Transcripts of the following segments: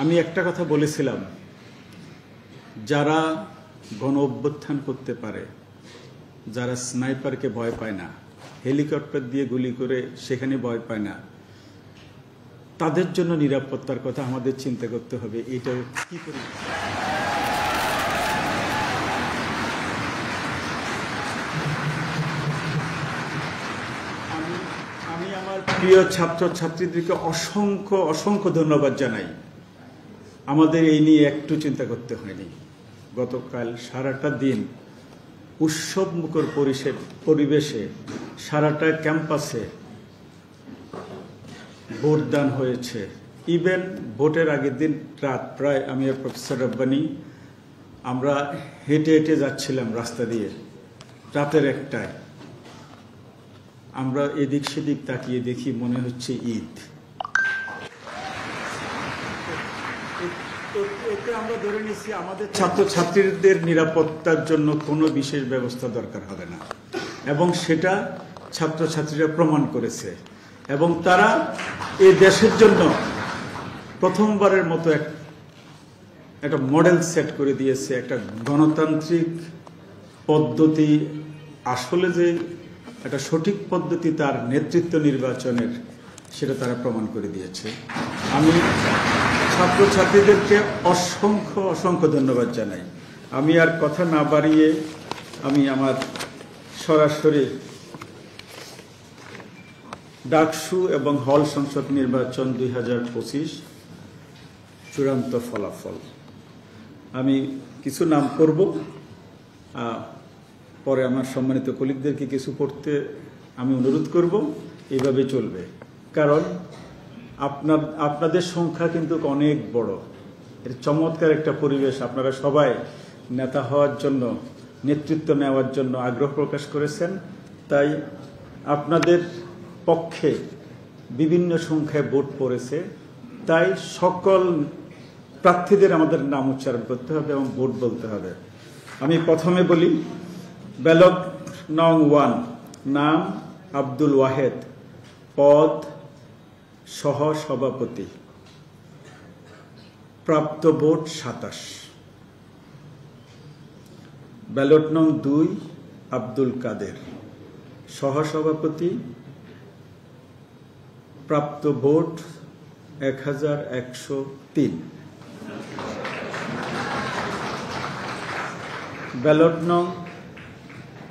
আমি একটা কথা বলেছিলাম, যারা গণ অভ্যুত্থান করতে পারে, যারা স্নাইপারকে ভয় পায় না, হেলিকপ্টার দিয়ে গুলি করে সেখানে ভয় পায় না, তাদের জন্য নিরাপত্তার কথা আমাদের চিন্তা করতে হবে। এটা কি করে আমি আমার প্রিয় ছাত্রছাত্রীদেরকে অসংখ্য অসংখ্য ধন্যবাদ জানাই। আমাদের এই নিয়ে একটু চিন্তা করতে হয়নি। গতকাল সারাটা দিন উৎসবমুখর পরিবেশে সারাটা ক্যাম্পাসে ভোটদান হয়েছে। ইভেন ভোটের আগের দিন রাত প্রায় আমি আর প্রফেসর রব্বানী আমরা হেঁটে হেঁটে যাচ্ছিলাম রাস্তা দিয়ে, রাতের একটায় আমরা এদিক সেদিক তাকিয়ে দেখি মনে হচ্ছে ঈদ। এতে আমরা ধরে নিচ্ছি আমাদের ছাত্রছাত্রীদের নিরাপত্তার জন্য কোনো বিশেষ ব্যবস্থা দরকার হবে না, এবং সেটা ছাত্রছাত্রীরা প্রমাণ করেছে। এবং তারা এই দেশের জন্য প্রথমবারের মতো একটা মডেল সেট করে দিয়েছে। একটা গণতান্ত্রিক পদ্ধতি, আসলে যে একটা সঠিক পদ্ধতি তার নেতৃত্ব নির্বাচনের, সেটা তারা প্রমাণ করে দিয়েছে। আমি ছাত্রছাত্রীদেরকে অসংখ্য অসংখ্য ধন্যবাদ জানাই। আমি আর কথা না বাড়িয়ে আমি আমার সরাসরি ডাকসু এবং হল সংসদ নির্বাচন 2025 চূড়ান্ত ফলাফল আমি কিছু নাম করব, পরে আমার সম্মানিত কলিগদেরকে কিছু পড়তে আমি অনুরোধ করব। এইভাবে চলবে, কারণ আপনাদের সংখ্যা কিন্তু অনেক বড়। এর চমৎকার একটা পরিবেশ। আপনারা সবাই নেতা হওয়ার জন্য, নেতৃত্ব নেওয়ার জন্য আগ্রহ প্রকাশ করেছেন। তাই আপনাদের পক্ষে বিভিন্ন সংখ্যায় ভোট পড়েছে। তাই সকল প্রার্থীদের আমাদের নাম উচ্চারণ করতে হবে এবং ভোট বলতে হবে। আমি প্রথমে বলি, ব্যালট নং 1, নাম আব্দুল ওয়াহেদ, পদ সহ সভাপতি, প্রাপ্ত ভোট 27। ব্যালট নং 2, আব্দুল কাদের, সহসভাপতি, প্রাপ্ত ভোট 1103। ব্যালট নং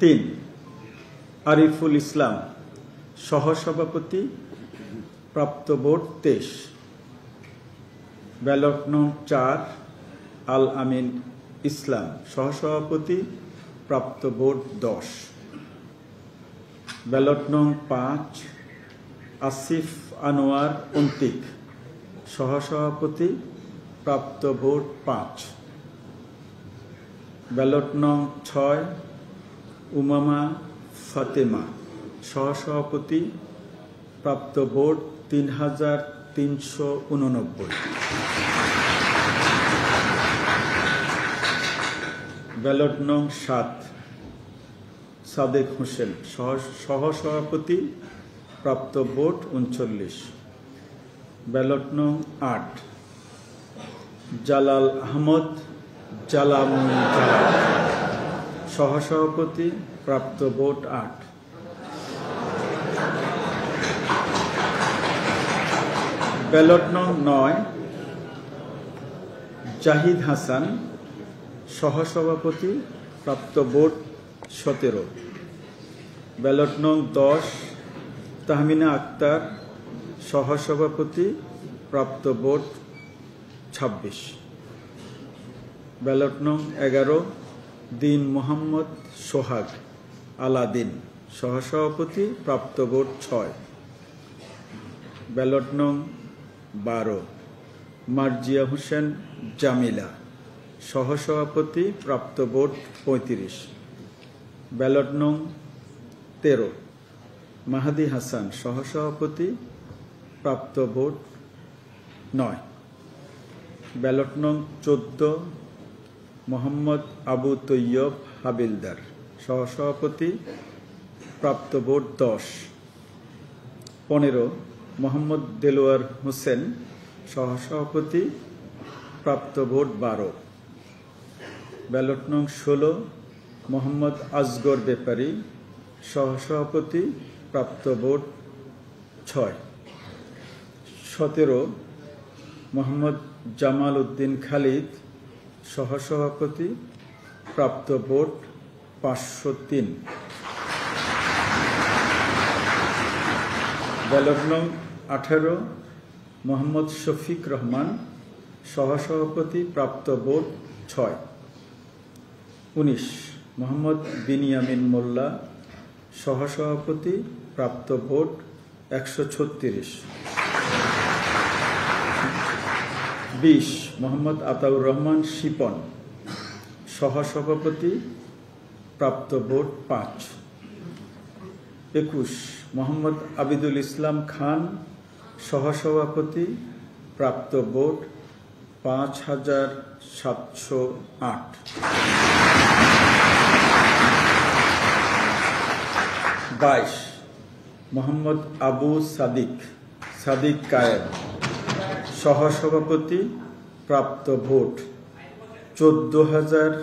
3, আরিফুল ইসলাম, সহসভাপতি, প্রাপ্ত ভোট 23। ব্যালট নং 4, আল আমিন ইসলাম, সহসভাপতি, প্রাপ্ত ভোট 10। ব্যালট নং 5, আসিফ আনোয়ার অন্তিক, সহসভাপতি, প্রাপ্ত ভোট 5। ব্যালট নং 6, উমামা ফাতেমা, সহসভাপতি, প্রাপ্ত ভোট 3389। ব্যালট নং 7, সাদেক হোসেন, সহসভাপতি, প্রাপ্ত ভোট 39। ব্যালট নং 8, জালাল আহমদ জালাল, সহসভাপতি, প্রাপ্ত ভোট 8। ব্যালট নং 9, জাহিদ হাসান, সহসভাপতি, প্রাপ্ত ভোট 17। ব্যালট নং 10, তাহমিনা আক্তার, সহসভাপতি, প্রাপ্ত ভোট 26। ব্যালট নং 11, দিন মোহাম্মদ সোহাগ আলাদিন, সহসভাপতি, প্রাপ্ত ভোট 6। ব্যালট নং 12, মার্জিয়া হোসেন জামিলা, সহসভাপতি, প্রাপ্ত ভোট 35। ব্যালট নং 13, মাহাদি হাসান, সহসভাপতি, প্রাপ্ত ভোট 9। ব্যালট নং 14, মোহাম্মদ আবু তৈয়ব হাবিলদার, সহসভাপতি, প্রাপ্ত ভোট 10। 15, মোহাম্মদ দেলোয়ার হোসেন, সহসভাপতি, প্রাপ্ত ভোট 12। ব্যালট নং 16 মোহাম্মদ আসগর ব্যাপারী, সহসভাপতি, প্রাপ্ত ভোট 6। 17 মোহাম্মদ জামাল উদ্দিন খালিদ, সহসভাপতি, প্রাপ্ত ভোট 503। ব্যালট নং 18 মোহাম্মদ শফিক রহমান, সহসভাপতি, প্রাপ্ত ভোট 6। 19 মোহাম্মদ বিনিয়ামিন মোল্লা, সহসভাপতি, প্রাপ্ত ভোট 136। 20 মোহাম্মদ আতাউর রহমান শিপন, সহসভাপতি, প্রাপ্ত ভোট 5। 21 মোহাম্মদ আবিদুল ইসলাম খান, সহসভাপতি, প্রাপ্ত ভোট 5708। 22 মোহাম্মদ আবু সাদিক কায়েম, সহসভাপতি, প্রাপ্ত ভোট 14,000।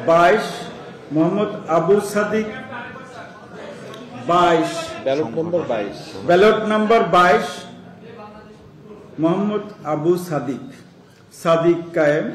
22 মোহাম্মদ আবু সাদিক, 22 ব্যালট নম্বর 22 মোহাম্মদ আবু সাদিক কায়েম,